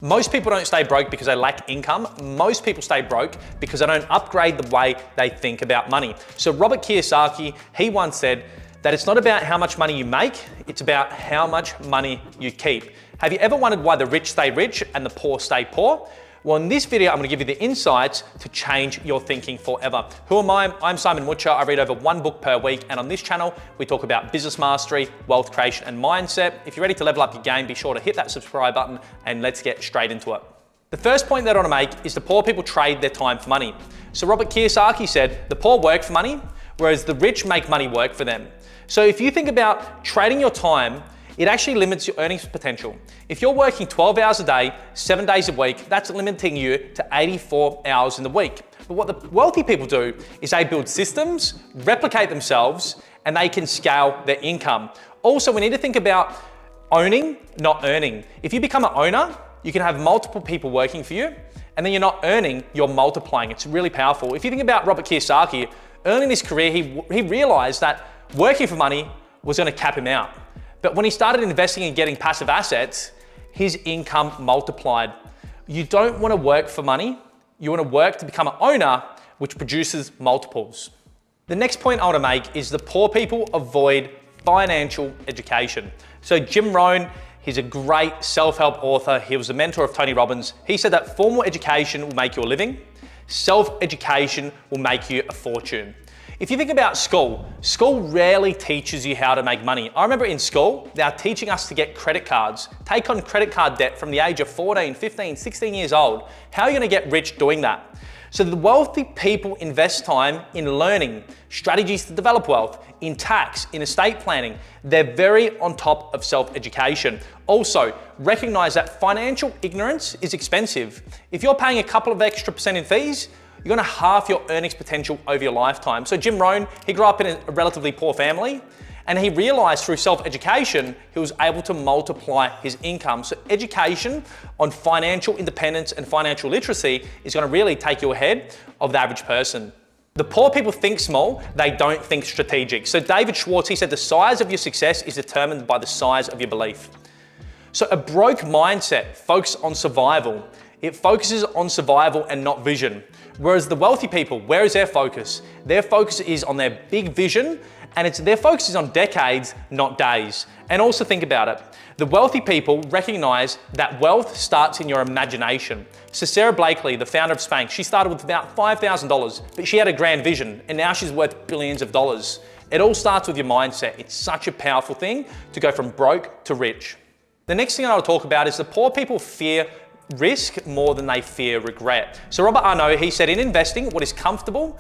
Most people don't stay broke because they lack income. Most people stay broke because they don't upgrade the way they think about money. So Robert Kiyosaki, he once said that it's not about how much money you make, it's about how much money you keep. Have you ever wondered why the rich stay rich and the poor stay poor? Well, in this video, I'm going to give you the insights to change your thinking forever. Who am I? I'm Simon Mucha. I read over one book per week, and on this channel, we talk about business mastery, wealth creation, and mindset. If you're ready to level up your game, be sure to hit that subscribe button, and let's get straight into it. The first point that I want to make is the poor people trade their time for money. So Robert Kiyosaki said, the poor work for money, whereas the rich make money work for them. So if you think about trading your time, it actually limits your earnings potential. If you're working 12 hours a day, 7 days a week, that's limiting you to 84 hours in the week. But what the wealthy people do is they build systems, replicate themselves, and they can scale their income. Also, we need to think about owning, not earning. If you become an owner, you can have multiple people working for you, and then you're not earning, you're multiplying. It's really powerful. If you think about Robert Kiyosaki, early in his career, he realized that working for money was gonna cap him out. But when he started investing and getting passive assets, his income multiplied. You don't want to work for money. You want to work to become an owner, which produces multiples. The next point I want to make is the poor people avoid financial education. So Jim Rohn, he's a great self-help author. He was a mentor of Tony Robbins. He said that formal education will make you a living. Self-education will make you a fortune. If you think about school rarely teaches you how to make money. I remember in school, they are teaching us to get credit cards, take on credit card debt from the age of 14, 15, 16 years old. How are you gonna get rich doing that? So the wealthy people invest time in learning strategies to develop wealth, in tax, in estate planning. They're very on top of self-education. Also, recognize that financial ignorance is expensive. If you're paying a couple of extra % in fees, you're gonna halve your earnings potential over your lifetime. So Jim Rohn, he grew up in a relatively poor family, and he realized through self-education, he was able to multiply his income. So education on financial independence and financial literacy is gonna really take you ahead of the average person. The poor people think small, they don't think strategic. So David Schwartz, he said, the size of your success is determined by the size of your belief. So a broke mindset focuses on survival. It focuses on survival and not vision. Whereas the wealthy people, where is their focus? Their focus is on their big vision, and their focus is on decades, not days. And also think about it. The wealthy people recognize that wealth starts in your imagination. So Sarah Blakely, the founder of Spanx, she started with about $5,000, but she had a grand vision, and now she's worth billions of dollars. It all starts with your mindset. It's such a powerful thing to go from broke to rich. The next thing I'll talk about is the poor people fear risk more than they fear regret. So Robert Arnault, he said, in investing, what is comfortable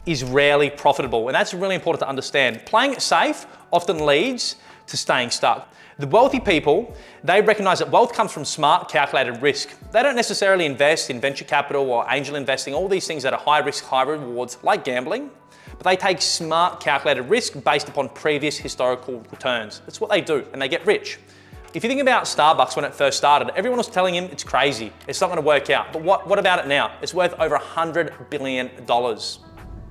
is rarely profitable. And that's really important to understand. Playing it safe often leads to staying stuck. The wealthy people, they recognize that wealth comes from smart, calculated risk. They don't necessarily invest in venture capital or angel investing, all these things that are high risk, high rewards, like gambling, but they take smart, calculated risk based upon previous historical returns. That's what they do, and they get rich. If you think about Starbucks when it first started, everyone was telling him it's crazy, it's not gonna work out. But what about it now? It's worth over $100 billion,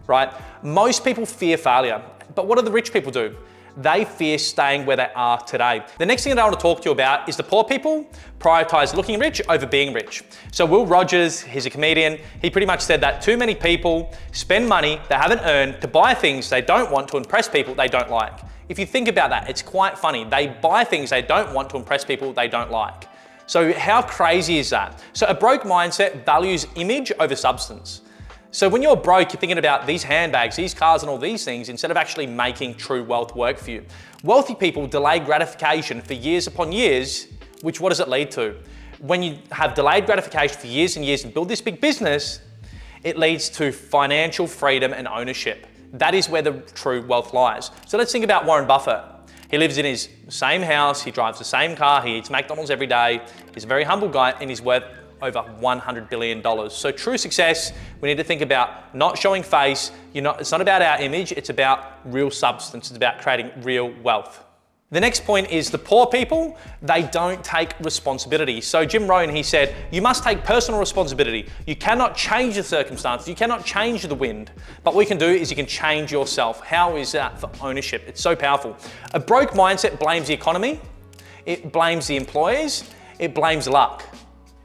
right? Most people fear failure, but what do the rich people do? They fear staying where they are today. The next thing that I want to talk to you about is the poor people prioritize looking rich over being rich. So Will Rogers, he's a comedian, he pretty much said that too many people spend money they haven't earned to buy things they don't want to impress people they don't like. If you think about that, it's quite funny. They buy things they don't want to impress people they don't like. So how crazy is that? So a broke mindset values image over substance. So when you're broke, you're thinking about these handbags, these cars, and all these things instead of actually making true wealth work for you. Wealthy people delay gratification for years upon years, which what does it lead to? When you have delayed gratification for years and years and build this big business, it leads to financial freedom and ownership. That is where the true wealth lies. So let's think about Warren Buffett. He lives in his same house, he drives the same car, he eats McDonald's every day. He's a very humble guy, and he's worth over $100 billion. So true success, we need to think about not showing face. It's not about our image, it's about real substance. It's about creating real wealth. The next point is the poor people, they don't take responsibility. So Jim Rohn, he said, you must take personal responsibility. You cannot change the circumstances, you cannot change the wind, but what you can do is you can change yourself. How is that for ownership? It's so powerful. A broke mindset blames the economy, it blames the employers, it blames luck.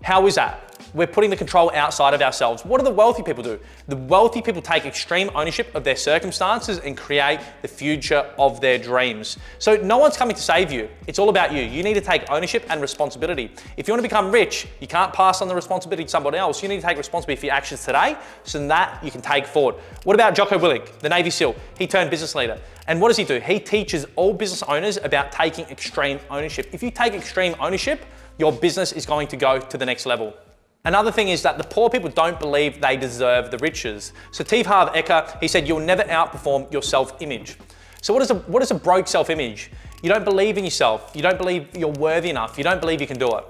How is that? We're putting the control outside of ourselves. What do the wealthy people do? The wealthy people take extreme ownership of their circumstances and create the future of their dreams. So no one's coming to save you. It's all about you. You need to take ownership and responsibility. If you want to become rich, you can't pass on the responsibility to somebody else. You need to take responsibility for your actions today so that you can take forward. What about Jocko Willink, the Navy SEAL? He turned business leader. And what does he do? He teaches all business owners about taking extreme ownership. If you take extreme ownership, your business is going to go to the next level. Another thing is that the poor people don't believe they deserve the riches. So Steve Harv Eker, he said, you'll never outperform your self-image. So what is a broke self-image? You don't believe in yourself. You don't believe you're worthy enough. You don't believe you can do it.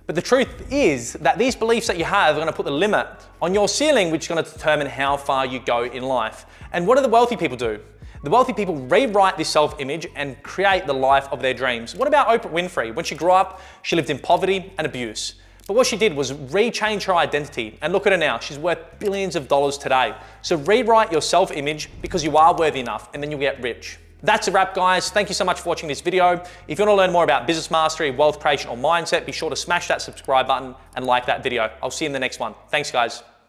But the truth is that these beliefs that you have are going to put the limit on your ceiling, which is going to determine how far you go in life. And what do the wealthy people do? The wealthy people rewrite this self-image and create the life of their dreams. What about Oprah Winfrey? When she grew up, she lived in poverty and abuse. But what she did was rechange her identity, and look at her now. She's worth billions of dollars today. So rewrite your self-image because you are worthy enough, and then you'll get rich. That's a wrap, guys. Thank you so much for watching this video. If you want to learn more about business mastery, wealth creation, or mindset, be sure to smash that subscribe button and like that video. I'll see you in the next one. Thanks, guys.